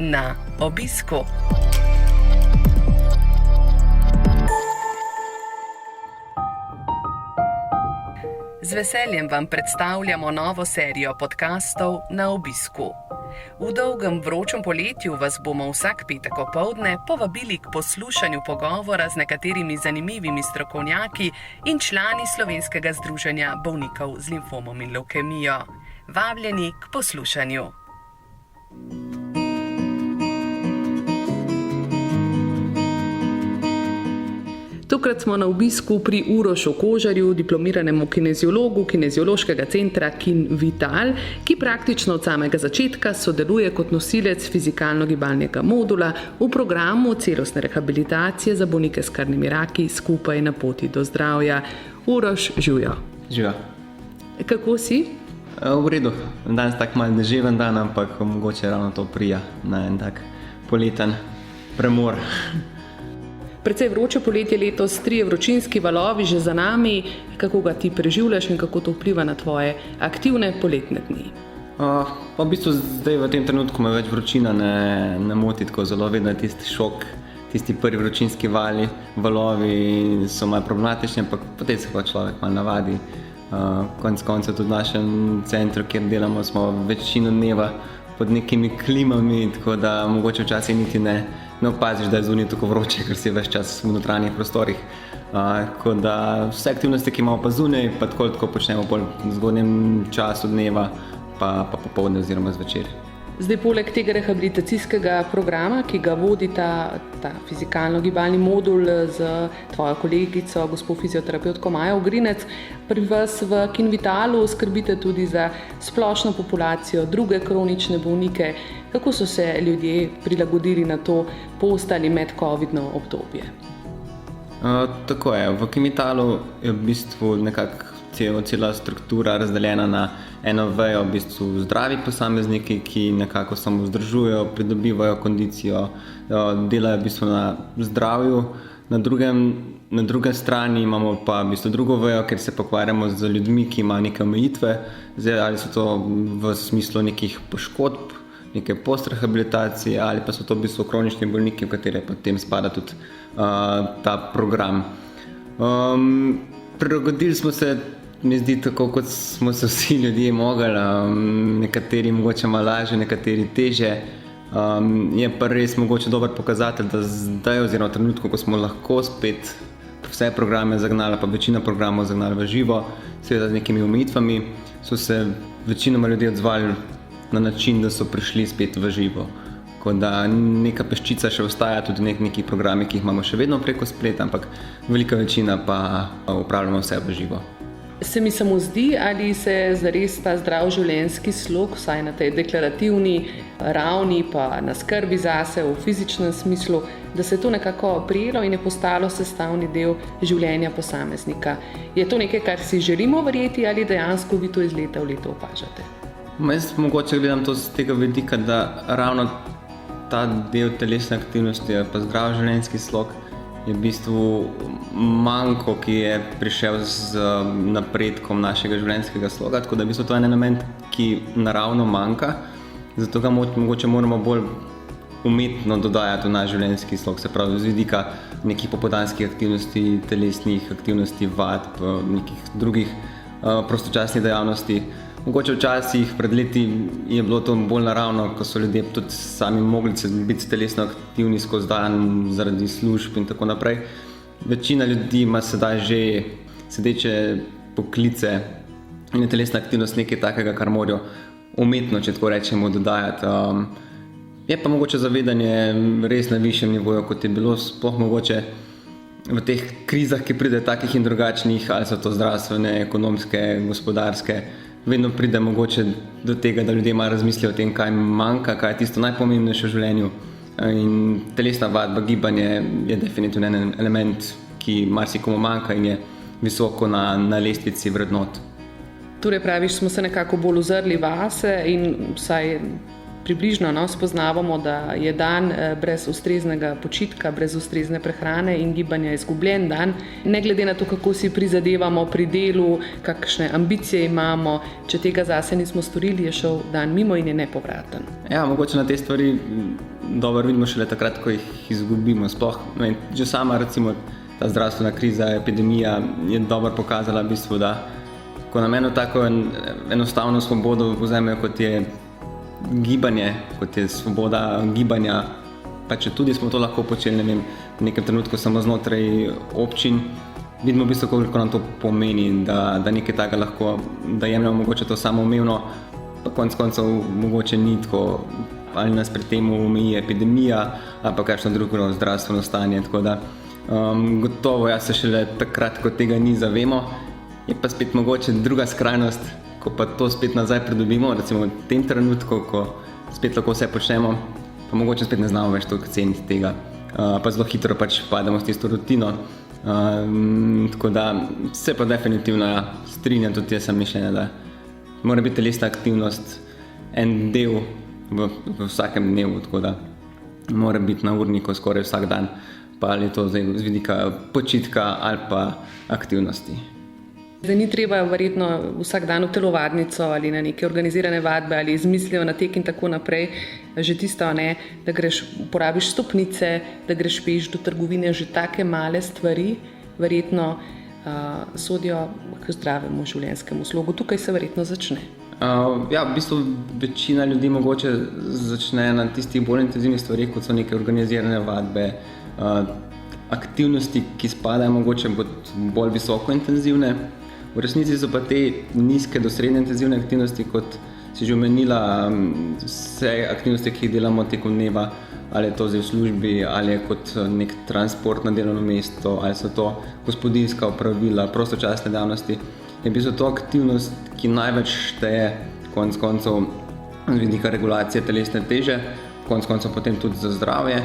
na obisku. Z veseljem vam predstavljamo novo serijo podkastov Na obisku. V dolgem vročem poletju vas bomo vsak petek opoldne povabili k poslušanju pogovora z nekaterimi zanimivimi strokovnjaki in člani Slovenskega združenja bolnikov z limfomom in levkemijo. Vabljeni k poslušanju. Tokrat smo na obisku pri Urošu Kožarju, diplomiranemu kineziologu Kineziološkega centra KinVital, ki praktično od samega začetka sodeluje kot nosilec fizikalno-gibalnega modula v programu celostne rehabilitacije za bolnike s krvnimi raki Skupaj na poti do zdravja. Uroš, živjo. Živjo. Kako si? V redu. Danes tak malo deževen dan, ampak mogoče ravno to prija na en tak poleten premor. Precej vroče poletje letos, 3 vročinski valovi že za nami. Kako ga ti preživljaš in kako to vpliva na tvoje aktivne poletne dni? V bistvu zdaj v tem trenutku me več vročina ne moti tako zelo. Vedno je tisti šok, tisti prvi vročinski valovi so malo problematični, ampak potem se pa človek malo navadi. Konec koncev tudi v našem centru, kjer delamo, smo večino dneva pod nekimi klimami, tako da mogoče včasih niti ne opaziš, da je zunaj tako vroče, ker si ves čas v notranjih prostorih. Tako da vse aktivnosti, ki imamo pa zunaj, pa tako počnemo bolj v zgodnjem času dneva, pa popoldne oziroma zvečer. Zdaj, poleg tega rehabilitacijskega programa, ki ga vodi ta fizikalno-gibalni modul z tvojo kolegico, gospo fizioterapevtko Majo Ogrinec, pri vas v KinVitalu skrbite tudi za splošno populacijo, druge kronične bolnike. Kako so se ljudje prilagodili na to post- ali med-covidno obdobje? Tako je. V KinVitalu je v bistvu nekako cela struktura razdeljena na eno vejo, v bistvu zdravi posamezniki, ki nekako samo vzdržujejo, pridobivajo kondicijo, delajo v bistvu na zdravju. Na druge strani imamo pa v bistvu drugo vejo, ker se pokvarjamo z ljudmi, ki imajo neke omejitve. Zdaj, ali so to v smislu nekih poškodb, neke postrehabilitacije, ali pa so to v bistvu kronični bolniki, v katere potem spada tudi ta program. Prilagodili smo se, mi zdi, tako kot smo se vsi ljudje mogli, nekateri mogoče malo lažje, nekateri težje. Je pa res mogoče dober pokazatelj, da zdaj oziroma v trenutku, ko smo lahko spet vse programe zagnali, pa večina programov zagnali v živo, seveda z nekimi omejitvami, so se večinoma ljudje odzvali na način, da so prišli spet v živo. Tako da neka peščica še ostaja, tudi neki programi, ki jih imamo še vedno preko spleta, ampak velika večina pa upravljamo vse v živo. Se mi samo zdi, ali se zares ta zdrav življenjski slog, vsaj na tej deklarativni ravni, pa na skrbi zase v fizičnem smislu, da se je to nekako prijelo in je postalo sestavni del življenja posameznika. Je to nekaj, kar si želimo verjeti, ali dejansko vi to iz leta v leto opažate? Jaz mogoče gledam to z tega vidika, da ravno ta del telesne aktivnosti, pa zdrav življenjski slog, je v bistvu manko, ki je prišel z napredkom našega življenjskega sloga, tako da v bistvu to je en element, ki naravno manjka, zato ga mogoče moramo bolj umetno dodajati v naš življenjski slog, se pravi z vidika nekih popoldanskih aktivnosti, telesnih aktivnosti, vadb, nekih drugih prostočasnih dejavnosti. Mogoče včasih pred leti je bilo to bolj naravno, ko so ljudje tudi sami mogli biti telesno aktivni skozi dan zaradi služb in tako naprej. Večina ljudi ima sedaj že sedeče poklice in je telesna aktivnost nekaj takega, kar morajo umetno, če tako rečemo, dodajati. Je pa mogoče zavedanje res na višjem nivoju, kot je bilo sploh mogoče v teh krizah, ki pride takih in drugačnih, ali so to zdravstvene, ekonomske, gospodarske. Vedno pride mogoče do tega, da ljudje malo razmislijo o tem, kaj manjka, kaj je tisto najpomembnejše v življenju. In telesna vadba, gibanje je definitivno en element, ki marsikomu manjka in je visoko na lestvici vrednot. Torej praviš, smo se nekako bolj ozrli vase in vsaj približno spoznavamo, da je dan brez ustreznega počitka, brez ustrezne prehrane in gibanja izgubljen dan. Ne glede na to, kako si prizadevamo pri delu, kakšne ambicije imamo, če tega zase nismo storili, je šel dan mimo in je nepovraten. Ja, mogoče na te stvari dobro vidimo šele takrat, ko jih izgubimo. Sploh, že sama recimo ta zdravstvena kriza, epidemija je dobro pokazala v bistvu, da ko nam eno tako enostavno svobodo vzamejo, kot je gibanje, kot je svoboda gibanja, pa če tudi smo to lahko počeli, v nekem trenutku samo znotraj občin, vidimo v bistvu, koliko nam to pomeni, da nekaj takega lahko, da jemljamo mogoče to samoumevno, pa konec koncev mogoče ni tako, ali nas pri tem omeji epidemija, ali pa kakšno drugo zdravstveno stanje, tako da gotovo jaz se šele takrat, ko tega ni, zavemo. Je pa spet mogoče druga skrajnost, ko pa to spet nazaj pridobimo, recimo v tem trenutku, ko spet lahko vse počnemo, pa mogoče spet ne znamo več toliko ceniti tega, pa zelo hitro pač pademo s tisto rutino. Tako da se pa definitivno strinjam, tudi jaz sem mišljenja, da mora biti telesna aktivnost en del v vsakem dnevu, tako da mora biti na urniku skoraj vsak dan, pa ali je to z vidika počitka ali pa aktivnosti. Zdaj ni treba verjetno vsak dan v telovadnico ali na neke organizirane vadbe ali izmislijo na tek in tako naprej. Že tisto, da greš, uporabiš stopnice, da greš peš do trgovine, že take male stvari verjetno sodijo k zdravemu življenjskemu slogu. Tukaj se verjetno začne. Ja, v bistvu večina ljudi mogoče začne na tistih bolj intenzivnih stvarih, kot so neke organizirane vadbe, aktivnosti, ki spadajo mogoče bolj visoko intenzivne. V resnici so pa te nizke do srednje intenzivne aktivnosti, kot si že omenila, vse aktivnosti, ki jih delamo tekom dneva, ali je to zdaj v službi, ali je kot nek transport na delovno mesto, ali so to gospodinjska opravila, prostočasne dejavnosti. Je v bistvu to aktivnost, ki največ šteje konec koncev z vidika regulacije telesne teže, konec koncev potem tudi za zdravje.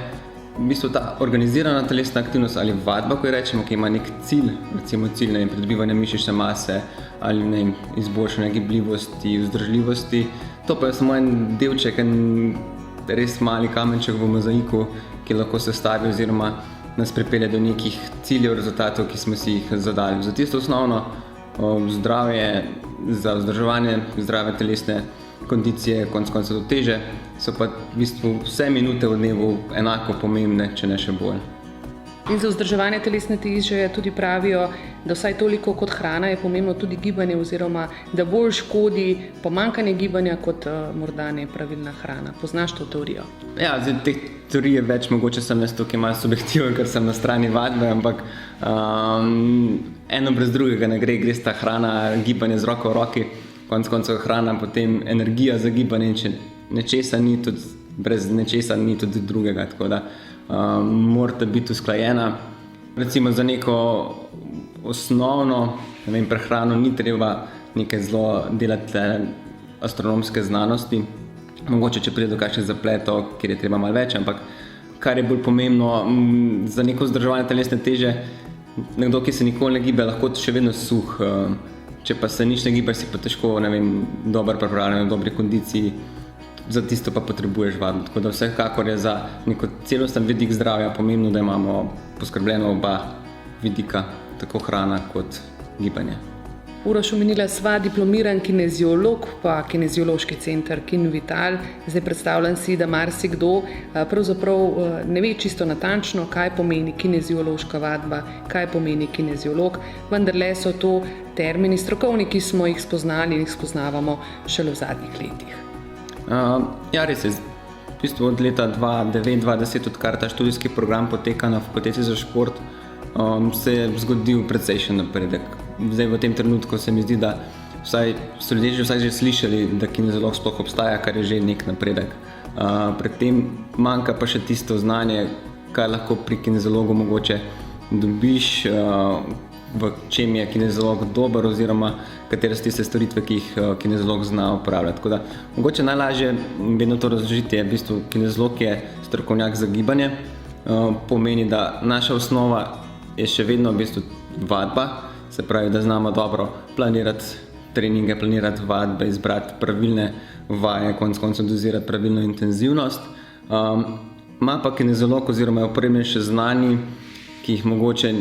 V bistvu ta organizirana telesna aktivnost ali vadba, ko jo rečemo, ki ima nek cilj, recimo cilj pridobivanja mišične mase ali izboljšanja gibljivosti, vzdržljivosti, to pa je samo en delček, en res mali kamenček v mozaiku, ki lahko sestavi oziroma nas pripelje do nekih ciljev, rezultatov, ki smo si jih zadali. Za tisto osnovno zdravje, za vzdrževanje zdrave telesne kondicije, konec koncev do teže, so pa v bistvu vse minute v dnevu enako pomembne, če ne še bolj. In za vzdrževanje telesne teže tudi pravijo, da vsaj toliko kot hrana je pomembno tudi gibanje oziroma da bolj škodi pomanjkanje gibanja kot morda nepravilna hrana. Poznaš to teorijo? Ja, zdaj teh teorij je več, mogoče sem jaz tukaj malo subjektiven, ker sem na strani vadbe, ampak eno brez drugega ne gre sta hrana, gibanje z roko v roki, konec koncev hrana, potem energija za gibanje, če nečesa ni, tudi brez nečesa ni tudi drugega, tako da morata biti usklajena. Recimo za neko osnovno prehrano ni treba nekaj zelo delati astronomske znanosti, mogoče če pride do kakšnih zapletov, kjer je treba malo več, ampak kar je bolj pomembno za neko vzdrževanje telesne teže, nekdo, ki se nikoli ne gibe, lahko še vedno suh. Če pa se nič ne gibaš, si pa težko, dobro pripravljen, v dobri kondiciji, za tisto pa potrebuješ vadbo. Tako da vsekakor je za neko celosten vidik zdravja pomembno, da imamo poskrbljeno oba vidika, tako hrana kot gibanje. Uroš, omenila sva diplomiran kineziolog, pa kineziološki center KinVital. Zdaj predstavljam si, da marsikdo pravzaprav ne ve čisto natančno, kaj pomeni kineziološka vadba, kaj pomeni kineziolog, vendarle so to termini strokovni, ki smo jih spoznali in jih spoznavamo šele v zadnjih letih. Ja, res je. V bistvu od leta 2009-2010, odkar ta študijski program poteka na Fakulteti za šport, se je zgodil precejšen napredek. Zdaj v tem trenutku se mi zdi, da so ljudje že slišali, da kineziolog sploh obstaja, kar je že nek napredek. Pred tem manjka pa še tisto znanje, kaj lahko pri kineziologu mogoče dobiš, v čem je kineziolog dober oziroma katere so tiste storitve, ki jih kineziolog zna uporabljati. Tako da mogoče najlažje vedno to razložiti je, v bistvu kineziolog je strokovnjak za gibanje, pomeni, da naša osnova je še vedno v bistvu vadba, se pravi, da znamo dobro planirati treninge, planirati vadbe, izbrati pravilne vaje, konec koncev dozirati pravilno intenzivnost. Ima pa kinezolog oziroma je opremljen še znani, ki jih mogoče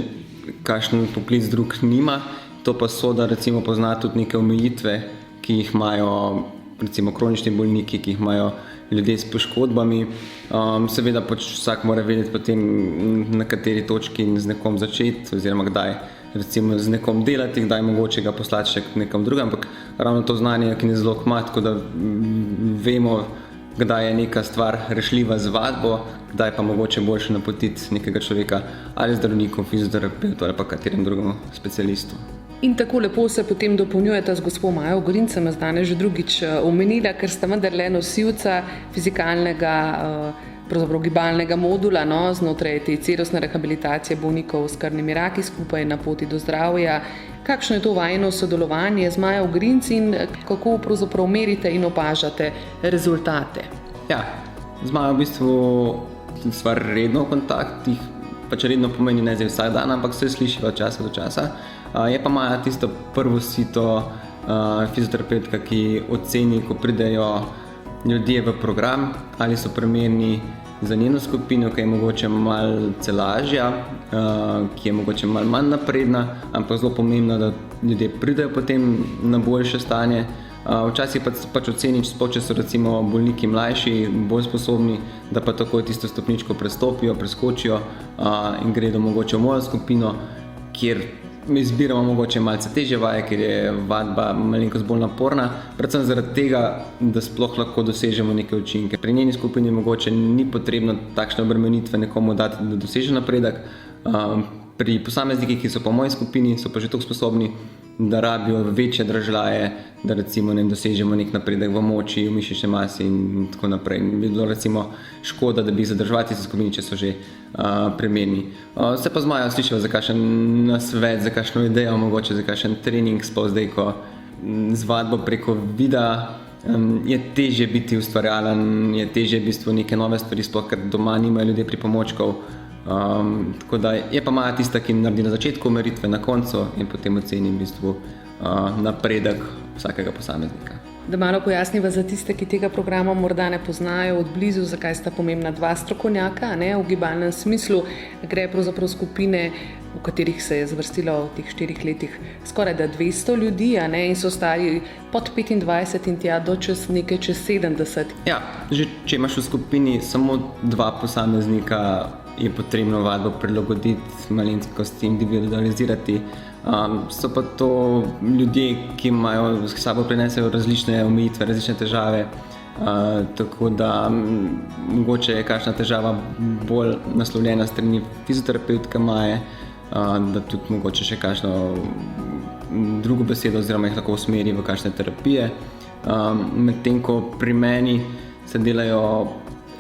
kakšen poklic drug nima. To pa so, da recimo pozna tudi neke omejitve, ki jih imajo recimo kronični bolniki, ki jih imajo ljudje s poškodbami. Seveda vsak mora vedeti potem, na kateri točki z nekom začeti oziroma kdaj recimo z nekom delati, kdaj mogoče ga poslati še k nekom drugem, ampak ravno to znanje kinezolog ima, tako da vemo, kdaj je neka stvar rešljiva z vadbo, kdaj pa mogoče boljše napotiti nekega človeka ali zdravniku, fizioterapeutu ali pa katerem drugemu specialistu. In tako lepo se potem dopolnjujeta z gospo Majo Ogrin, sem vas danes že drugič omenila, ker sta vendarle nosilca fizikalnega, pravzaprav gibalnega modula, znotraj te celostne rehabilitacije bolnikov s krvnimi raki skupaj na poti do zdravja. Kakšno je to vajino sodelovanje z Majo Ogrin in kako pravzaprav merite in opažate rezultate? Ja, z Majo v bistvu stvar redno v kontaktih, pač redno pomeni ne zdaj vsak dan, ampak se slišiva od časa do časa. Je pa Maja tisto prvo sito fizioterapeutka, ki oceni, ko pridejo ljudje v program, ali so primerni za njeno skupino, ki je mogoče malce lažja, ki je mogoče malo manj napredna, ampak zelo pomembno, da ljudje pridejo potem na boljše stanje. Včasih pač oceniš, če so recimo bolniki mlajši, bolj sposobni, da pa takoj tisto stopničko prestopijo, preskočijo in gredo mogoče v mojo skupino, kjer izbiramo mogoče malce težje vaje, ker je vadba malenkost bolj naporna, predvsem zaradi tega, da sploh lahko dosežemo neke učinke. Pri njeni skupini mogoče ni potrebno takšne obremenitve nekomu dati, da doseže napredek. Pri posameznikih, ki so po moji skupini, so pa že toliko sposobni, da rabijo večje dražljaje, da recimo dosežemo nek napredek v moči, v mišični masi in tako naprej. Bi bilo recimo škoda, da bi zadrževati se skupini, če so že primerni. Se pa z Majo slišiva za kakšen nasvet, za kakšno idejo, mogoče za kakšen trening, sploh zdaj, ko z vadbo preko videa je težje biti ustvarjalen, je težje v bistvu neke nove stvari, sploh ker doma nimajo ljudje pripomočkov. Tako da je pa Maja tista, ki naredi na začetku meritve, na koncu in potem oceni v bistvu napredek vsakega posameznika. Da malo pojasniva za tiste, ki tega programa morda ne poznajo od blizu, zakaj sta pomembna dva strokovnjaka, v gibalnem smislu. Gre pravzaprav skupine, v katerih se je zvrstilo v teh 4 letih skoraj da 200 ljudi, in so stari pod 25 in tja do čez 70. Ja, že če imaš v skupini samo 2 posameznika, je potrebno vadbo prilagoditi, malenkost individualizirati. So pa to ljudje, ki imajo s sabo prinesejo različne omejitve, različne težave, tako da mogoče je kakšna težava bolj naslovljena strani fizioterapeutke Maje, da tudi mogoče še kakšno drugo besedo oziroma jih lahko usmeri v kakšne terapije. Medtem ko pri meni se delajo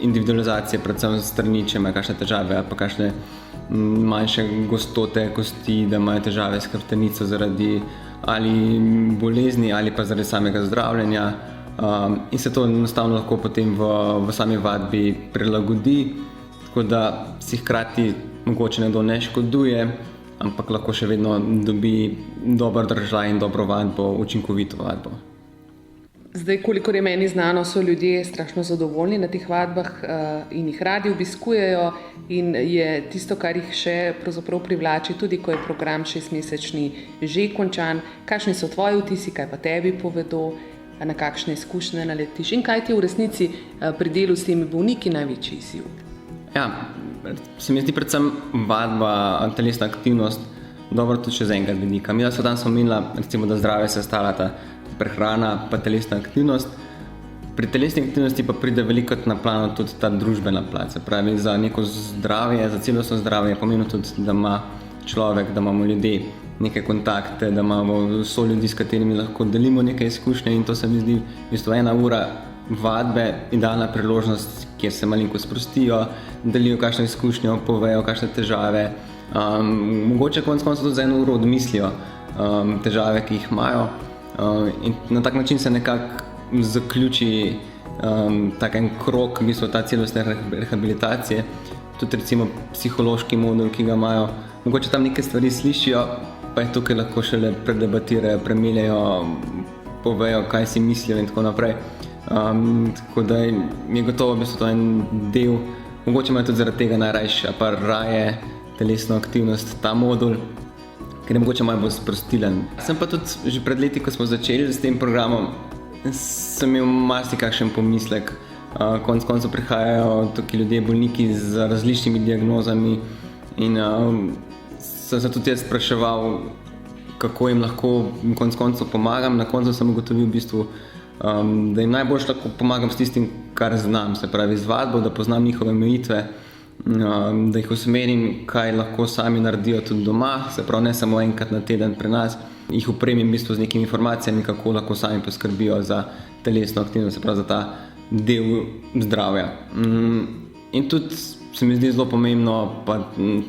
individualizacije predvsem strani, če imajo kakšne težave ali pa kakšne manjše gostote kosti, da imajo težave s hrbtenico zaradi ali bolezni ali pa zaradi samega zdravljenja, in se to enostavno lahko potem v sami vadbi prilagodi, tako da si hkrati mogoče nekdo ne škoduje, ampak lahko še vedno dobi dober držaj in dobro vadbo, učinkovito vadbo. Zdaj, kolikor je meni znano, so ljudje strašno zadovoljni na teh vadbah in jih radi obiskujejo in je tisto, kar jih še pravzaprav privlači, tudi ko je program 6-mesečni že končan. Kakšni so tvoji vtisi, kaj pa tebi povedo, na kakšne izkušnje naletiš in kaj ti je v resnici pri delu s temi bolniki največji izziv? Ja, se mi zdi predvsem vadba, telesna aktivnost, dobro tudi še z enega vidika. Mi so danes omenila, recimo, da zdravje se stalata prehrana pa telesna aktivnost. Pri telesni aktivnosti pa pride velikokrat na plano tudi ta družbena plat. Se pravi, za neko zdravje, za celostno zdravje je pomembno tudi, da ima človek, da imamo ljudje neke kontakte, da imamo so ljudi, s katerimi lahko delimo neke izkušnje, in to se mi zdi v bistvu 1 ura vadbe idealna priložnost, kjer se malenko sprostijo, delijo kakšno izkušnjo, povejo kakšne težave, mogoče konec koncev tudi za 1 uro odmislijo težave, ki jih imajo. In na tak način se nekako zaključi tak en krog, v bistvu ta celostne rehabilitacije, tudi recimo psihološki modul, ki ga imajo. Mogoče tam neke stvari slišijo, pa je tukaj lahko šele predebatirajo, premeljajo, povejo, kaj si mislijo in tako naprej. Tako da je gotovo v bistvu to en del, mogoče imajo tudi zaradi tega najrajši, pa raje telesno aktivnost, ta modul, ker je mogoče malo bolj sprostilen. Sem pa tudi že pred leti, ko smo začeli s tem programom, sem imel marsikakšen pomislek. Konec koncev prihajajo tukaj ljudje, bolniki z različnimi diagnozami in sem se tudi jaz spraševal, kako jim lahko konec koncev pomagam. Na koncu sem ugotovil v bistvu, da jim najbolj lahko pomagam s tistim, kar znam, se pravi z vadbo, da poznam njihove omejitve, da jih usmerim, kaj lahko sami naredijo tudi doma, se pravi ne samo enkrat na teden pri nas, jih opremim v bistvu z nekimi informacijami, kako lahko sami poskrbijo za telesno aktivnost, se pravi za ta del zdravja. In tudi se mi zdi zelo pomembno, pa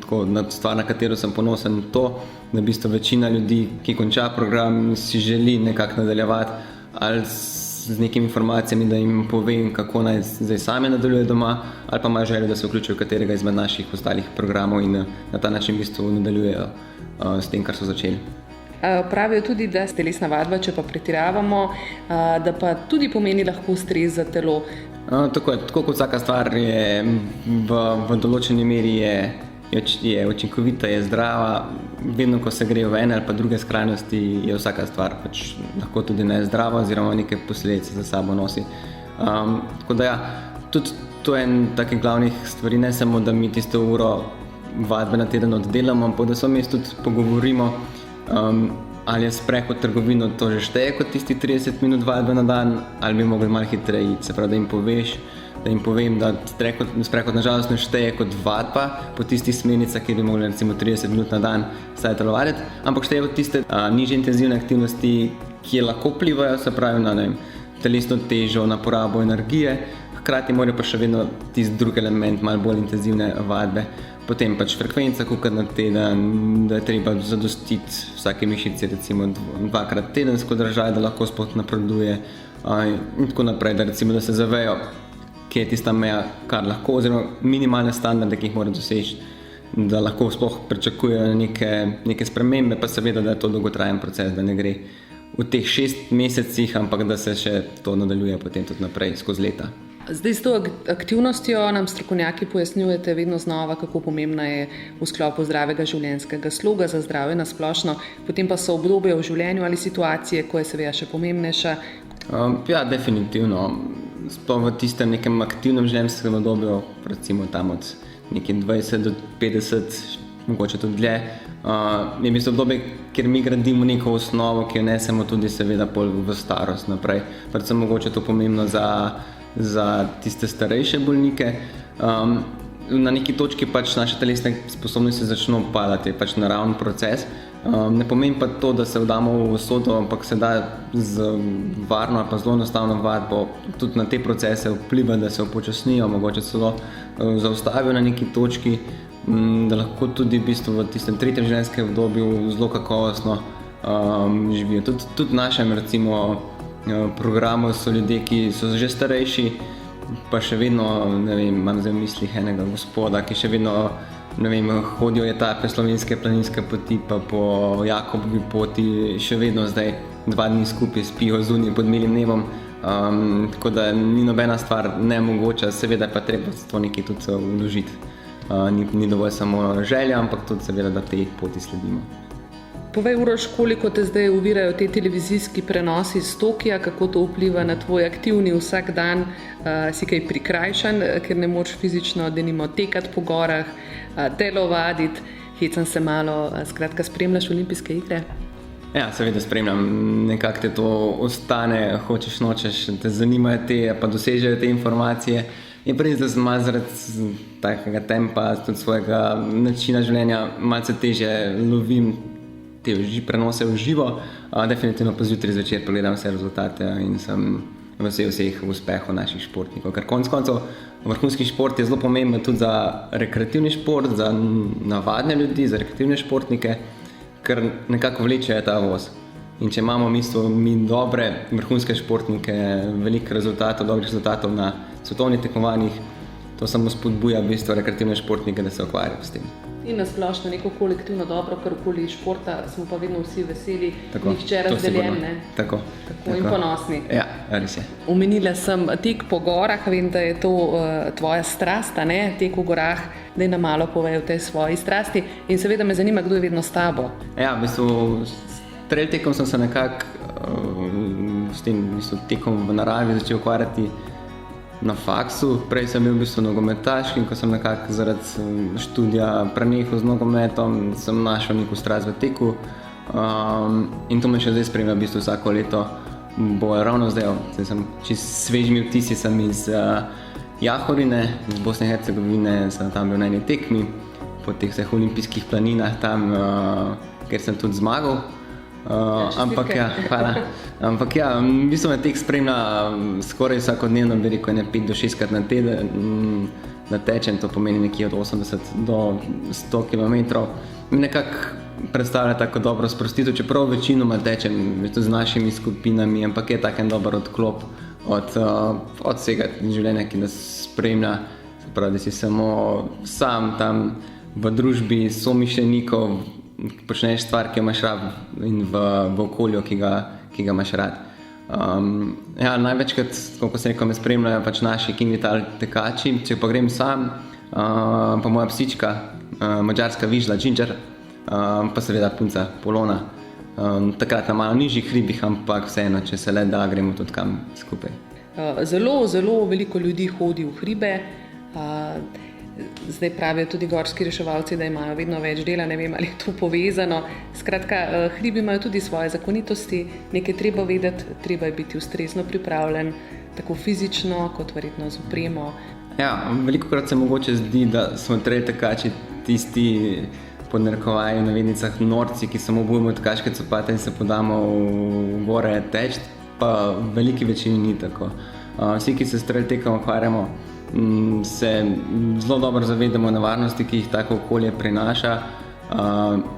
tako stvar, na katero sem ponosen, to, da v bistvu večina ljudi, ki konča program, si želi nekako nadaljevati ali z nekimi informacijami, da jim povem, kako naj zdaj sami nadaljujejo doma, ali pa imajo željo, da se vključijo v katerega izmed naših ostalih programov in na ta način v bistvu nadaljujejo s tem, kar so začeli. Pravijo tudi, da telesna vadba, če pa pretiravamo, da pa tudi pomeni lahko stres za telo. Tako kot vsaka stvar je v določeni meri je učinkovita, je zdrava. Vedno, ko se gre v ene ali pa druge skrajnosti, je vsaka stvar pač lahko tudi nezdrava oziroma neke posledice za sabo nosi. Tako da ja, tudi to je en takih glavnih stvari, ne samo, da mi tisto uro vadbe na teden oddelamo, ampak da se vmes tudi pogovorimo, ali je sprehod v trgovino to že šteje kot tisti 30 minut vadbe na dan, ali bi mogli malo hitreje iti. Se pravi, da jim poveš, da jim povem, da sprehod nažalost ne šteje kot vadba po tistih smernicah, kjer bi mogli recimo 30 minut na dan vsaj telovaditi, ampak šteje kot tiste nižje intenzivne aktivnosti, ki lahko vplivajo, se pravi na telesno težo, na porabo energije, hkrati morajo pa še vedno tisti drugi element, malo bolj intenzivne vadbe. Potem pač frekvenca, kolikor na teden, da je treba zadostiti vsake mišici recimo 2-krat tedensko držati, da lahko sploh napreduje in tako naprej, da recimo da se zavejo, kje je tista meja, kar lahko, oziroma minimalne standarde, ki jih mora doseči, da lahko sploh pričakujejo neke spremembe, pa seveda, da je to dolgotrajen proces, da ne gre v teh 6 mesecih, ampak da se še to nadaljuje potem tudi naprej skozi leta. Zdaj s to aktivnostjo nam strokovnjaki pojasnjujete vedno znova, kako pomembna je v sklopu zdravega življenjskega sloga za zdravje na splošno, potem pa so obdobje v življenju ali situacije, ko je seveda še pomembnejša. Ja, definitivno. Sploh v tistem nekem aktivnem življenjskem obdobju, recimo tam od nekje 20 do 50, mogoče tudi dlje, je v bistvu obdobje, kjer mi gradimo neko osnovo, ki jo nesemo tudi seveda pol v starost naprej. Predvsem mogoče to pomembno za tiste starejše bolnike. Na neki točki pač naše telesne sposobnosti začnejo padati, je pač naraven proces. Ne pomeni pa to, da se vdamo v usodo, ampak se da z varno ali pa zelo enostavno vadbo tudi na te procese vpliva, da se upočasnijo, mogoče celo zaustavijo na neki točki, da lahko tudi v bistvu v tistem tretjem življenjskem obdobju zelo kakovostno živijo. Tudi našem recimo programu so ljudje, ki so že starejši, pa še vedno, ne vem, imam zdaj v mislih enega gospoda, ki še vedno, ne vem, hodijo etape slovenske planinske poti, pa po Jakobovi poti še vedno zdaj 2 dni skupaj spijo zunaj pod milim nebom. Tako da ni nobena stvar nemogoča, seveda pa treba to nekaj tudi vložiti. Ni dovolj samo želja, ampak tudi seveda, da tej poti sledimo. Povej, Uroš, koliko te zdaj ovirajo te televizijski prenosi iz Tokia, kako to vpliva na tvoj aktivni vsak dan, si kaj prikrajšan, ker ne moreš fizično denimo tekati po gorah, telovaditi, hecam se malo, skratka spremljaš olimpijske igre? Ja, seveda spremljam, nekako te to ostane, hočeš, nočeš, te zanimajo te, pa dosežejo te informacije. Je pa res, da sem malo zaradi takega tempa, tudi svojega načina življenja, malce težje lovim te prenose v živo. Definitivno pa zjutraj zvečer pogledam vse rezultate in sem vesel vseh uspehov naših športnikov. Ker konec koncev vrhunski šport je zelo pomemben tudi za rekreativni šport, za navadne ljudi, za rekreativne športnike, ker nekako vlečejo ta voz. In če imamo mi dobre vrhunske športnike, veliko rezultatov, dobrih rezultatov na svetovnih tekmovanjih, to samo spodbuja v bistvu rekreativne športnike, da se ukvarjajo s tem. In nasplošno neko kolektivno dobro, kar okoli športa, smo pa vedno vsi veseli, nihče razdeljen, ne? Tako. In ponosni. Ja, res je. Omenila sem tek po gorah, vem, da je to tvoja strast, ne? Tek v gorah, da nam malo povej o tej svoji strasti in seveda me zanima, kdo je vedno s tabo. Ja, v bistvu trail tekom sem se nekako s tem tekom v naravi začel ukvarjati na faksu. Prej sem bil v bistvu nogometaš in ko sem nekako zaradi študija prenehal z nogometom, sem našel neko strast v teku in to me še zdaj spremlja v bistvu vsako leto. Bo ravno zdaj sem čisto svežimi vtisi, sem iz Jahorine, iz Bosne in Hercegovine, sem tam bil na eni tekmi, po teh vseh olimpijskih planinah tam, kjer sem tudi zmagal. Ampak ja, v bistvu me tek spremlja skoraj vsakodnevno, bi rekel, 5 do 6 krat na teden, da tečem, to pomeni nekje od 80 do 100 km. Mi nekako predstavlja tako dobro sprostitev, čeprav večinoma tečem z našimi skupinami, ampak je tak en dober odklop od vsega življenja, ki nas spremlja, se pravi, da si samo sam tam v družbi somišljenikov, počneš stvar, ki jo imaš rad in v okolju, ki ga imaš rad. Ja, največkrat, kot sem rekel, me spremljajo pač naši King Vital tekači, če pa grem sam, pa moja psička, madžarska vižla Ginger, pa seveda punca Polona. Takrat na malo nižjih hribih, ampak vseeno, če se le da, gremo tudi kam skupaj. Zelo, zelo veliko ljudi hodi v hribe. Zdaj pravijo tudi gorski reševalci, da imajo vedno več dela, ne vem, ali je to povezano. Skratka, hribi imajo tudi svoje zakonitosti, nekaj treba vedeti, treba je biti ustrezno pripravljen, tako fizično, kot verjetno z opremo. Ja, velikokrat se mogoče zdi, da smo trail tekači tisti, pod narekovaji v navednicah, norci, ki samo obujemo tekaške copate in se podamo v gore teč, pa v veliki večini ni tako. Vsi, ki se s trail tekom ukvarjamo, se zelo dobro zavedamo nevarnosti, ki jih tako okolje prinaša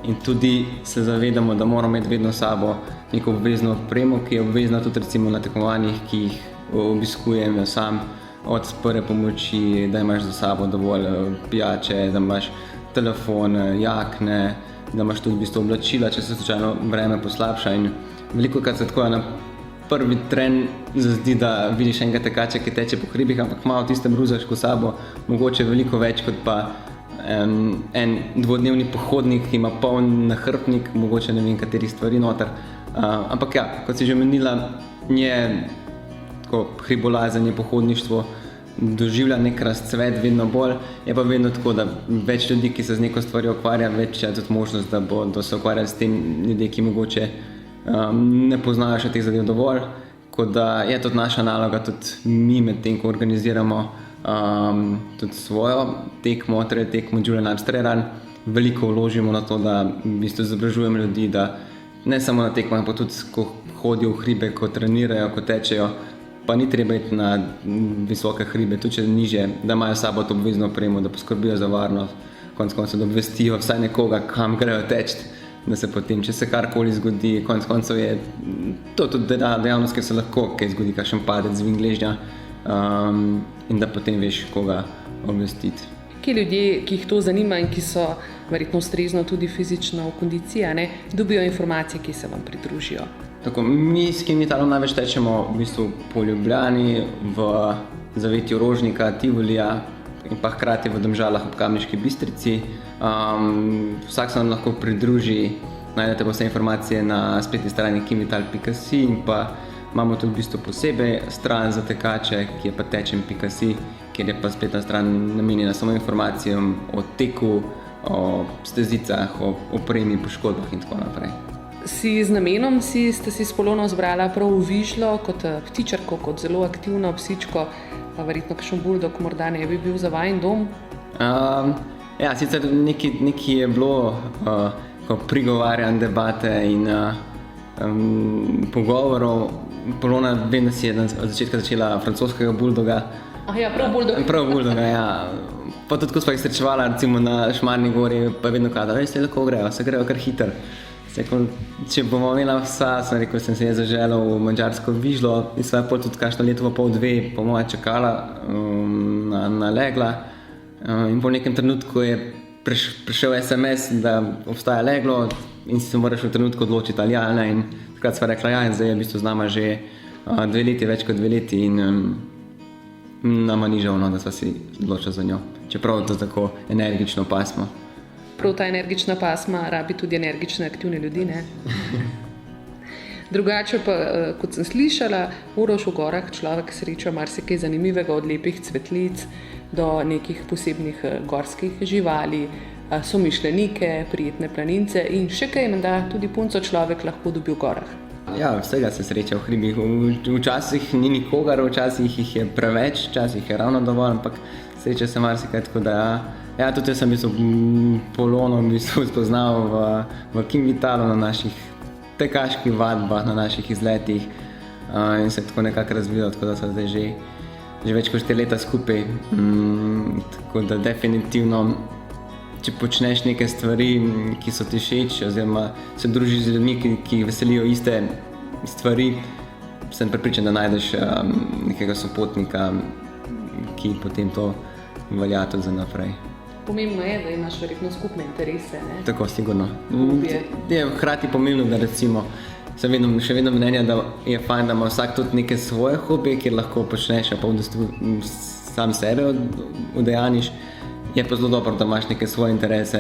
in tudi se zavedamo, da moramo imeti vedno s sabo neko obvezno opremo, ki je obvezna tudi recimo na tekmovanjih, ki jih obiskujem sam, od prve pomoči, da imaš za sabo dovolj pijače, da imaš telefon, jakne, da imaš tudi v bistvu oblačila, če se slučajno vreme poslabša. In velikokrat se tako na prvi tren zazdi, da vidiš enega tekača, ki teče po hribih, ampak malo tistem ruzaško sabo, mogoče veliko več kot pa en dvodnevni pohodnik, ki ima poln nahrbtnik, mogoče ne vem katerih stvari noter. Ampak ja, kot si že omenila, je tako hribolazenje, pohodništvo doživlja nek razcvet vedno bolj, je pa vedno tako, da več ljudi, ki se z neko stvarjo ukvarja, več je tudi možnost, da bodo se ukvarjali s tem ljudje, ki mogoče ne poznajo še teh zadev dovolj, kot da je tudi naša naloga, tudi mi med tem, ko organiziramo tudi svojo tekmo, trail tekmo Julian Alps Trail Run, veliko vložimo na to, da v bistvu izobražujemo ljudi, da ne samo na tekmah, pa tudi ko hodijo v hribe, ko trenirajo, ko tečejo, pa ni treba iti na visoke hribe, tudi če nižje, da imajo s sabo to obvezno opremo, da poskrbijo za varnost, konec koncev, da obvestijo vsaj nekoga, kam grejo teči, da se potem, če se karkoli zgodi, konec koncev je to tudi dejavnost, ker se lahko kaj zgodi, kakšen padec z vingležnja in da potem veš, koga obvestiti. Kje ljudje, ki jih to zanima in ki so verjetno ustrezno tudi fizično v kondiciji, dobijo informacije, ki se vam pridružijo? Tako, mi s King Vitalom največ tečemo v bistvu po Ljubljani, v zavetju Rožnika, Tivolija in pa hkrati v Domžalah ob Kamniški Bistrici. Vsak se nam lahko pridruži, najdete pa vse informacije na spletni strani kingvital.si in pa imamo tudi v bistvu posebej stran za tekače, ki je pa tečem.si, kjer je pa spletna stran namenjena samo informacijam o teku, o stezicah, o opremi, poškodbah in tako naprej. Z namenom ste si s Polono zbrala prav v Vižlo kot ptičarko, kot zelo aktivno psičko, pa verjetno kakšen buldog morda ne bi bil za vajin dom? Ja, sicer nekaj je bilo prigovarjanj, debate in pogovorov. Polona, vem, da si je na začetka začela francoskega buldoga. Ja, prav buldoga. Prav buldoga, ja. Pa tudi, ko smo jih srečevala, recimo na Šmarni gori, pa je vedno kada, veš, se lahko grejo, se grejo kar hitro. Rekel, če bomo imela vsa, sem rekel, sem se je zaželel v madžarsko vižlo in sva pol tudi kakšno leto, pol dve, po moje čakala na legla. In po nekem trenutku je prišel SMS, da obstaja leglo in si se moraš v trenutku odločiti ali ja ali ne. In takrat sva rekla ja in zdaj je v bistvu z nama že 2 leti, več kot 2 leti in nama ni žal, no, da sva si odločila za njo. Čeprav to tako energično pasmo. Prav ta energična pasma rabi tudi energične, aktivne ljudi, ne? Drugače pa, kot sem slišala, Uroš v gorah človek sreča marsikaj zanimivega, od lepih cvetlic do nekih posebnih gorskih živali, somišljenike, prijetne planince in še kaj menda tudi punco človek lahko dobi v gorah. Ja, vsega se sreča v hribih. Včasih ni nikogar, včasih jih je preveč, včasih je ravno dovolj, ampak sreča se marsikaj, tako da ja, tudi jaz sem Polono spoznal v Kinvitalu na naših tekaških vadbah, na naših izletih in se tako nekako razvijal, tako da so zdaj že več kot 4 leta skupaj. Tako da definitivno, če počneš neke stvari, ki so ti všeč, oziroma se družiš z ljudmi, ki veselijo iste stvari, sem prepričan, da najdeš nekega sopotnika, ki potem to velja tudi za naprej. Pomembno je, da imaš verjetno skupne interese, ne? Tako, sigurno. Je hkrati pomembno, da recimo sem še vedno mnenja, da je fajn, da ima vsak tudi neke svoje hobije, kjer lahko počneš, pa sam sebe udejaniš. Je pa zelo dobro, da imaš neke svoje interese,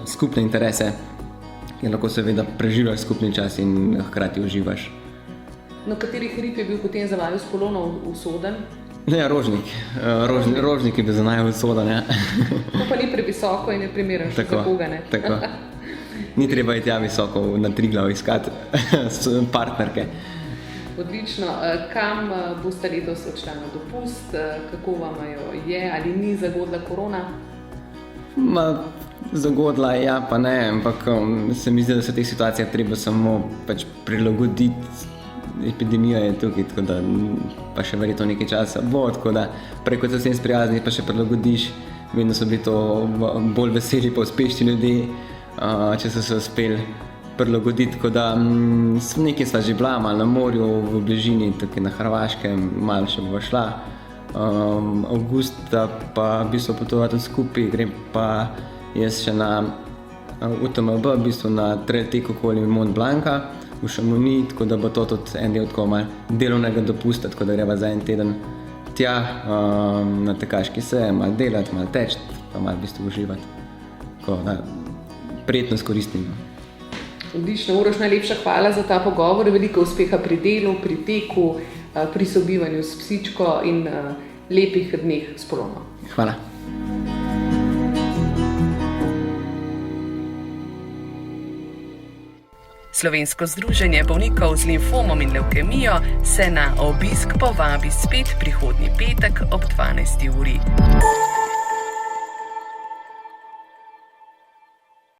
skupne interese, kjer lahko seveda preživljaš skupni čas in hkrati uživaš. No, kateri hrib je bil potem za vaju s Polono usoden? Ne, Rožnik. Rožnik je bil za naju usoden, ja. To pa ni previsoko in je primeren še za koga, ne? Tako. Ni treba iti visoko na Triglav iskati partnerke. Odlično. Kam boste letos odšla na dopust? Kako vam je? Ali ni zagodla korona? Zagodla ja, pa ne, ampak se mi zdi, da se teh situacijah treba samo prilagoditi. Epidemija je tukaj, tako da pa še verjetno nekaj časa bo, tako da preko se s tem sprijazniš, pa še prilagodiš. Vedno so bili to bolj veseli pa uspešni ljudje, če so se uspeli prilagoditi, tako da nekaj sva že bila, malo na morju v bližini, tukaj na Hrvaškem, malo še bova šla. Avgusta pa v bistvu potova tudi skupaj, grem pa jaz še na UTMB, v bistvu na trail tek okoli Mont Blanca v Chamonix, tako da bo to tudi en del tako malo delovnega dopusta, tako da greva za en teden tja na tekaški seji, malo delati, malo teči, pa malo v bistvu uživati. Tako da prijetno izkoristim. Odlično, Uroš, najlepša hvala za ta pogovor, veliko uspeha pri delu, pri teku, pri sobivanju s psičko in lepih dneh s Polono. Hvala. Slovensko združenje bolnikov z limfomom in levkemijo se na obisk povabi spet prihodnji petek ob 12. uri.